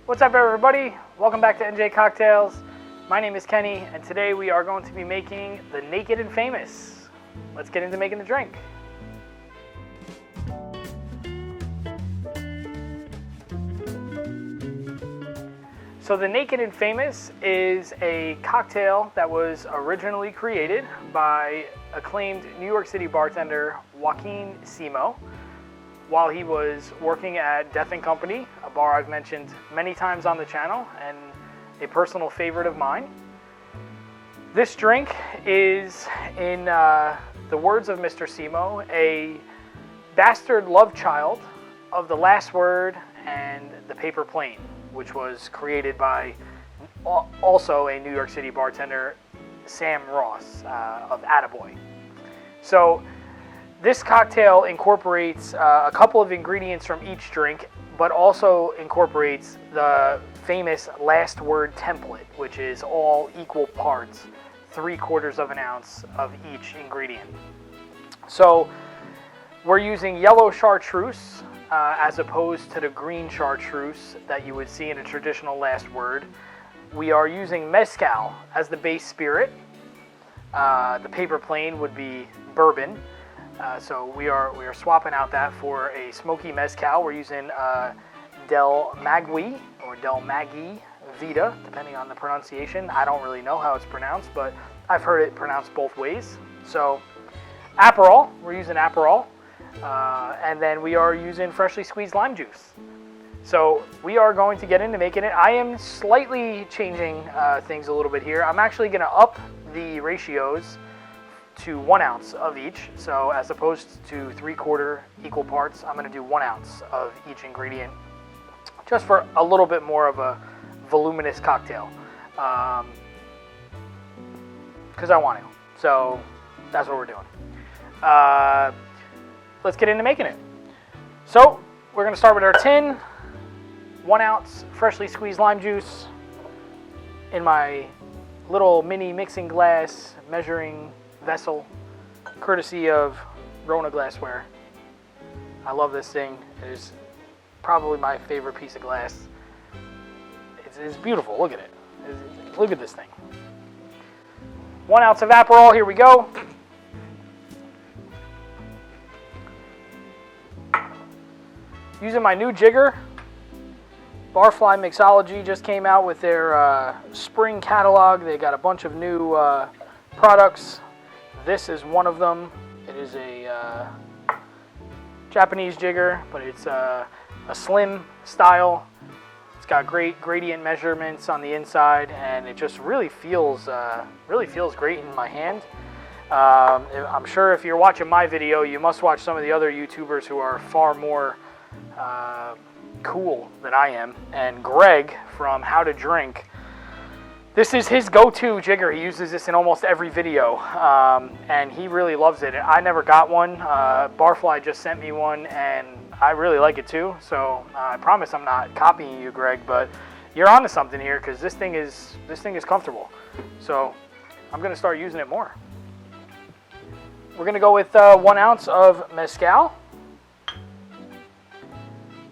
What's up, everybody? Welcome back to NJ Cocktails. My name is Kenny, and today we are going to be making the Naked and Famous. Let's get into making the drink. So the Naked and Famous is a cocktail that was originally created by acclaimed New York City bartender Joaquin Simo while he was working at Death & Company, a bar I've mentioned many times on the channel and a personal favorite of mine. This drink is, in the words of Mr. Simo, a bastard love child of The Last Word and The Paper Plane, which was created by also a New York City bartender, Sam Ross of Attaboy. So this cocktail incorporates a couple of ingredients from each drink, but also incorporates the famous Last Word template, which is all equal parts, 3/4 of an ounce of each ingredient. So we're using Yellow Chartreuse as opposed to the green Chartreuse that you would see in a traditional Last Word. We are using Mezcal as the base spirit. The Paper Plane would be bourbon. So we are swapping out that for a smoky Mezcal. We're using Del Magui or Del Magui Vita, depending on the pronunciation. I don't really know how it's pronounced, but I've heard it pronounced both ways. So Aperol, we're using Aperol. And then we are using freshly squeezed lime juice. So we are going to get into making it. I am slightly changing things a little bit here. I'm actually going to up the ratios to 1 ounce of each. So as opposed to 3/4 equal parts, I'm going to do 1 ounce of each ingredient, just for a little bit more of a voluminous cocktail, because I want to. So that's what we're doing. Let's get into making it. So we're going to start with our tin. 1 ounce freshly squeezed lime juice in my little mini mixing glass measuring vessel, courtesy of Rona glassware. I love this thing. It is probably my favorite piece of glass. It's beautiful. Look at it. Look at this thing. 1 ounce of Aperol. Here we go. Using my new jigger. Barfly Mixology just came out with their spring catalog. They got a bunch of new products. This is one of them. It is a Japanese jigger, but it's a slim style. It's got great gradient measurements on the inside, and it just really feels great in my hand. I'm sure if you're watching my video, you must watch some of the other YouTubers who are far more cool than I am. And Greg from How to Drink, this is his go-to jigger. He uses this in almost every video, and he really loves it. I never got one. Barfly just sent me one, and I really like it too. So I promise I'm not copying you, Greg, but you're onto something here, because this thing is comfortable. So I'm going to start using it more. We're going to go with 1 ounce of Mezcal.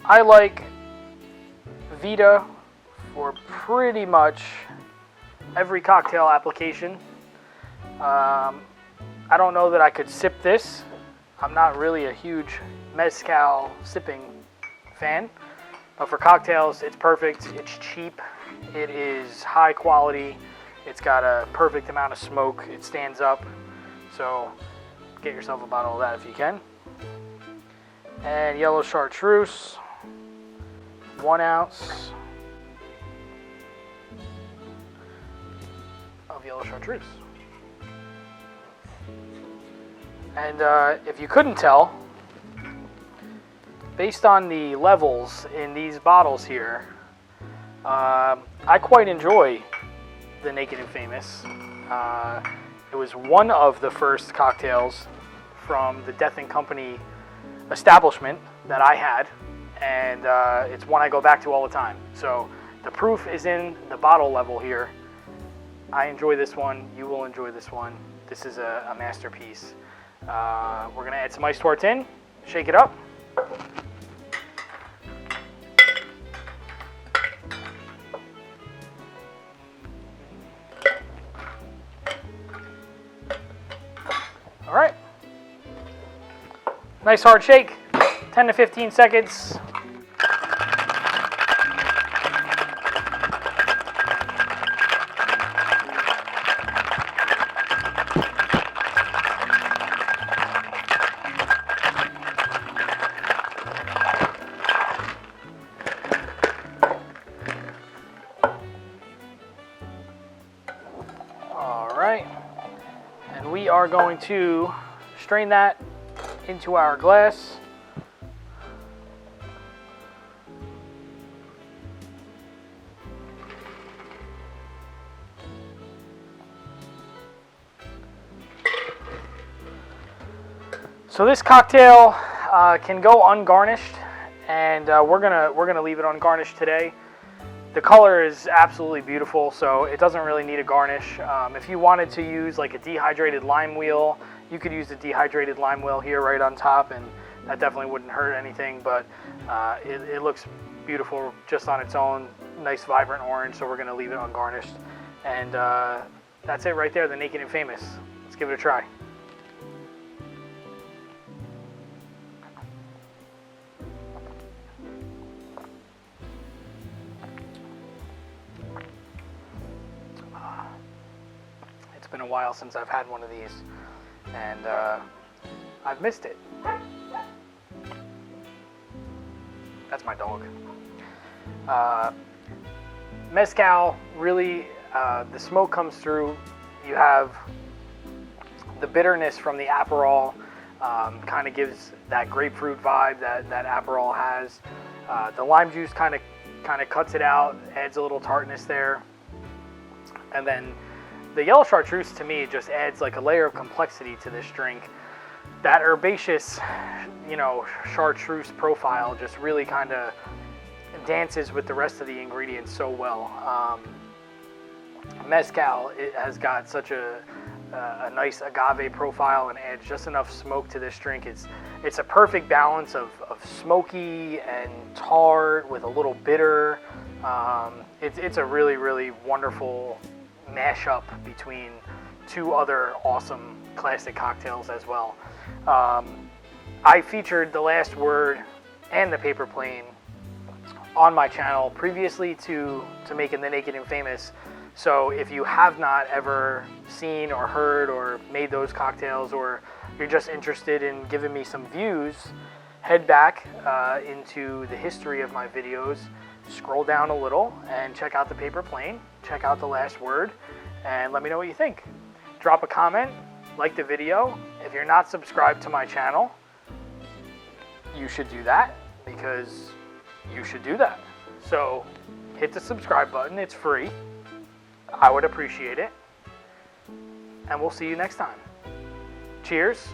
I like Vita for pretty much every cocktail application. I don't know that I could sip this. I'm not really a huge Mezcal sipping fan, but for cocktails, it's perfect. It's cheap. It is high quality. It's got a perfect amount of smoke. It stands up. So get yourself a bottle of that if you can. And Yellow Chartreuse, 1 ounce of Yellow Chartreuse. And if you couldn't tell, based on the levels in these bottles here, I quite enjoy the Naked and Famous. It was one of the first cocktails from the Death & Company establishment that I had, and it's one I go back to all the time. So the proof is in the bottle level here. I enjoy this one. You will enjoy this one. This is a masterpiece. We're going to add some ice to our tin, shake it up. Nice hard shake, 10 to 15 seconds. All right, and we are going to strain that into our glass. So this cocktail can go ungarnished, and we're gonna leave it ungarnished today. The color is absolutely beautiful, so it doesn't really need a garnish. If you wanted to use like a dehydrated lime wheel, you could use the dehydrated lime wheel here right on top, and that definitely wouldn't hurt anything, but it looks beautiful just on its own. Nice vibrant orange, so we're gonna leave it ungarnished. And that's it right there, the Naked and Famous. Let's give it a try. It's been a while since I've had one of these, and I've missed it. That's my dog. Mezcal, really, the smoke comes through. You have the bitterness from the Aperol, kind of gives that grapefruit vibe that Aperol has. The lime juice kind of cuts it out, adds a little tartness there. And then the Yellow Chartreuse, to me, just adds like a layer of complexity to this drink. That herbaceous, chartreuse profile just really kind of dances with the rest of the ingredients so well. Mezcal, it has got such a nice agave profile and adds just enough smoke to this drink. It's a perfect balance of smoky and tart with a little bitter. It's a really, really wonderful mashup between two other awesome classic cocktails as well. I featured The Last Word and the Paper Plane on my channel previously to making the Naked and Famous. So if you have not ever seen or heard or made those cocktails, or you're just interested in giving me some views, head back into the history of my videos, scroll down a little and check out the Paper Plane, check out The Last Word, and let me know what you think. Drop a comment, like the video. If you're not subscribed to my channel, you should do that, because you should do that. So hit the subscribe button, it's free. I would appreciate it. And we'll see you next time. Cheers.